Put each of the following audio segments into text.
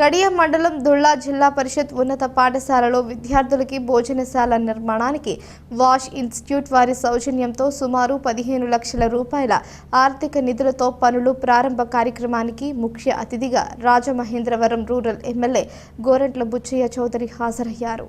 కడియం మండలం దుళ్ళ జిల్లా పరిషత్ ఉన్నత పాఠశాలలో విద్యార్థులకి భోజనశాల నిర్మాణానికి వాష్ ఇన్స్టిట్యూట్ వారి సౌజన్యంతో సుమారు 15 లక్షల రూపాయల ఆర్థిక నిధులతో పనులు ప్రారంభ కార్యక్రమానికి ముఖ్య అతిథిగా రాజమహేంద్రవరం రూరల్ ఎమ్మెల్యే గోరంట్ల బుచ్చయ్య చౌదరి హాజరయ్యారు.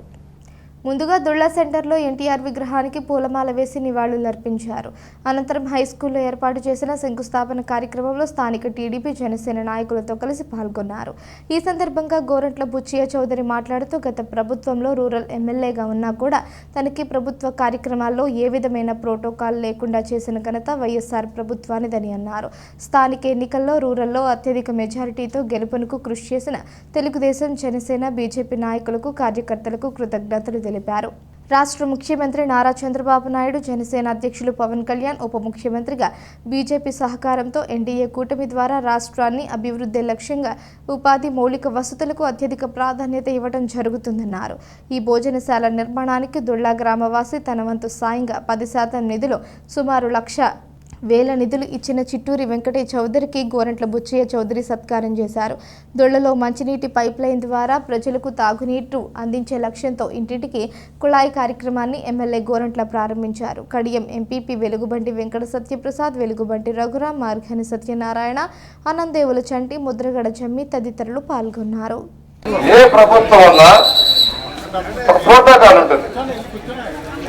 ముందుగా దుళ్ళ సెంటర్లో ఎన్టీఆర్ విగ్రహానికి పూలమాల వేసి నివాళులర్పించారు. అనంతరం హైస్కూల్లో ఏర్పాటు చేసిన శంకుస్థాపన కార్యక్రమంలో స్థానిక టీడీపీ జనసేన నాయకులతో కలిసి పాల్గొన్నారు. ఈ సందర్భంగా గోరంట్ల బుచ్చయ్య చౌదరి మాట్లాడుతూ గత ప్రభుత్వంలో రూరల్ ఎమ్మెల్యేగా ఉన్నా కూడా తనకి ప్రభుత్వ కార్యక్రమాల్లో ఏ విధమైన ప్రోటోకాల్ లేకుండా చేసిన ఘనత వైఎస్ఆర్ ప్రభుత్వానిదని అన్నారు. స్థానిక ఎన్నికల్లో రూరల్లో అత్యధిక మెజారిటీతో గెలుపునకు కృషి చేసిన తెలుగుదేశం, జనసేన, బీజేపీ నాయకులకు, కార్యకర్తలకు కృతజ్ఞతలు తెలిపారు. రాష్ట్ర ముఖ్యమంత్రి నారా చంద్రబాబు నాయుడు, జనసేన అధ్యక్షులు పవన్ కళ్యాణ్, ఉప ముఖ్యమంత్రిగా బీజేపీ సహకారంతో ఎన్డీఏ కూటమి ద్వారా రాష్ట్రాన్ని అభివృద్ధి లక్ష్యంగా ఉపాధి మౌలిక వసతులకు అత్యధిక ప్రాధాన్యత ఇవ్వడం జరుగుతుందన్నారు. ఈ భోజనశాల నిర్మాణానికి దుళ్ళ గ్రామవాసి తన వంతు సాయంగా 10% నిధులు సుమారు 1,00,000 నిధులు ఇచ్చిన చిట్టూరి వెంకటే చౌదరికి గోరంట్ల బుచ్చయ్య చౌదరి సత్కారం చేశారు. దొళ్లలో మంచినీటి పైప్ లైన్ ద్వారా ప్రజలకు తాగునీరు అందించే లక్ష్యంతో ఇంటింటికి కుళాయి కార్యక్రమాన్ని ఎమ్మెల్యే గోరంట్ల ప్రారంభించారు. కడియం ఎంపీపీ వెలుగుబంటి వెంకట సత్యప్రసాద్, వెలుగుబంటి రఘురాం, మార్గని సత్యనారాయణ, ఆనందేవుల చంటి, ముద్రగడ జమ్మి తదితరులు పాల్గొన్నారు.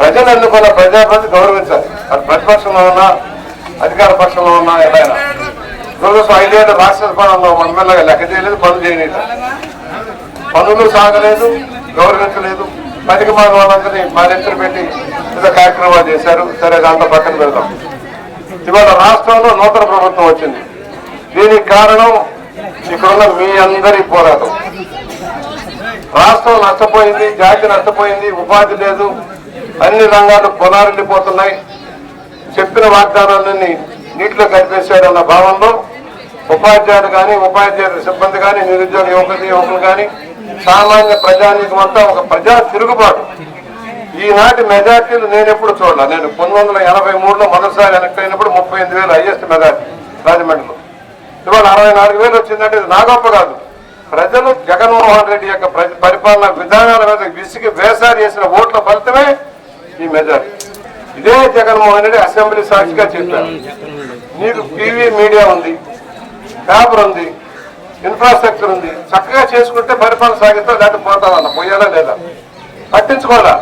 ప్రజలు ఎన్నుకున్న ప్రజాప్రతి గౌరవించాలి. అది ప్రతిపక్షంలో ఉన్నా, అధికార పక్షంలో ఉన్నా, ఏదైనా రోజు 5 ఏళ్ళ రాష్ట్ర పాలనలో ఎమ్మెల్యేగా లెక్క చేయలేదు, పనులు చేయలేదు, పనులు సాగలేదు, గౌరవించలేదు. పనికి మన వాళ్ళందరినీ మా నెత్తులు పెట్టి ఏదో కార్యక్రమాలు చేశారు. సరే, దాంట్లో పక్కన పెడతాం. ఇవాళ రాష్ట్రంలో నూతన ప్రభుత్వం వచ్చింది. దీనికి కారణం ఇక్కడున్న మీ అందరి పోరాటం. రాష్ట్రం నష్టపోయింది, జాతి నష్టపోయింది, ఉపాధి లేదు, అన్ని రంగాలు పునరుద్ధిపోతున్నాయి. చెప్పిన వాగ్దానాలన్నీ నీటిలో కనిపించాడన్న భావంలో ఉపాధ్యాయులు కానీ, ఉపాధ్యాయుల సిబ్బంది కానీ, నిరుద్యోగ యువకులు కానీ, సామాన్య ప్రజానీకం అంతా ఒక ప్రజా తిరుగుబాటు. ఈనాటి మెజార్టీలు నేను ఎప్పుడు చూడాల. నేను 1983లో మొదటిసారి వెనక్కిపోయినప్పుడు 38,000 హైయెస్ట్ మెజార్టీ రాజమండ్రిలో. ఇవాళ 64,000 వచ్చిందంటే ఇది నా గొప్ప కాదు. ప్రజలు జగన్మోహన్ రెడ్డి యొక్క పరిపాలన విధానాల మీద విసిగి వేసారి చేసిన ఓట్ల ఫలితమే ఈ మెజారిటీ. ఇదే జగన్మోహన్ రెడ్డి అసెంబ్లీ సాక్షిగా చెప్పారు, నీకు టీవీ మీడియా ఉంది, పేపర్ ఉంది, ఇన్ఫ్రాస్ట్రక్చర్ ఉంది, చక్కగా చేసుకుంటే పరిపాలన సాగిస్తా, లేకపోతే పోతామన్న పోయాలా లేదా పట్టించుకోవాలా.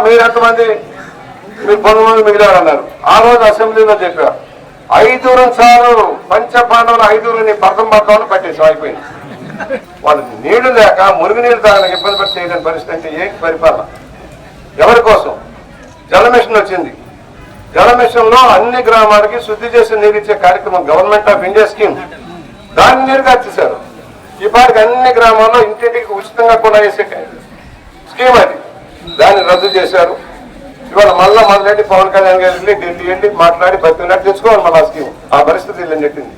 మీరు ఎంతమంది, మీరు 10 మంది మిగిలారన్నారు. ఆ రోజు అసెంబ్లీలో చెప్పారు 5 చాలు, పంచపాండవులు 5 పర్థం పడతామని పట్టేసాం, అయిపోయింది. వాళ్ళు నీళ్లు లేక మురుగునీళ్ళు తాగడానికి ఇబ్బంది పడి చేయలేని పరిస్థితి అంటే ఏంటి పరిపాలన? ఎవరి కోసం? జల మిషన్ వచ్చింది. జల మిషన్ లో అన్ని గ్రామాలకి శుద్ధి చేసి నీరు ఇచ్చే కార్యక్రమం గవర్నమెంట్ ఆఫ్ ఇండియా స్కీమ్, దాన్ని నీరుగా ఇచ్చేశారు. ఈ పాటికి అన్ని గ్రామాల్లో ఇంటింటికి ఉచితంగా కూడా వేసే స్కీమ్ అది, దాన్ని రద్దు చేశారు. ఇవాళ మళ్ళా మొదలెట్టి పవన్ కళ్యాణ్ గారు వెళ్ళి ఢిల్లీ వెళ్ళి మాట్లాడి 10 నెలలు తెచ్చుకోవాలి మళ్ళీ ఆ స్కీమ్. ఆ పరిస్థితి నెట్టింది.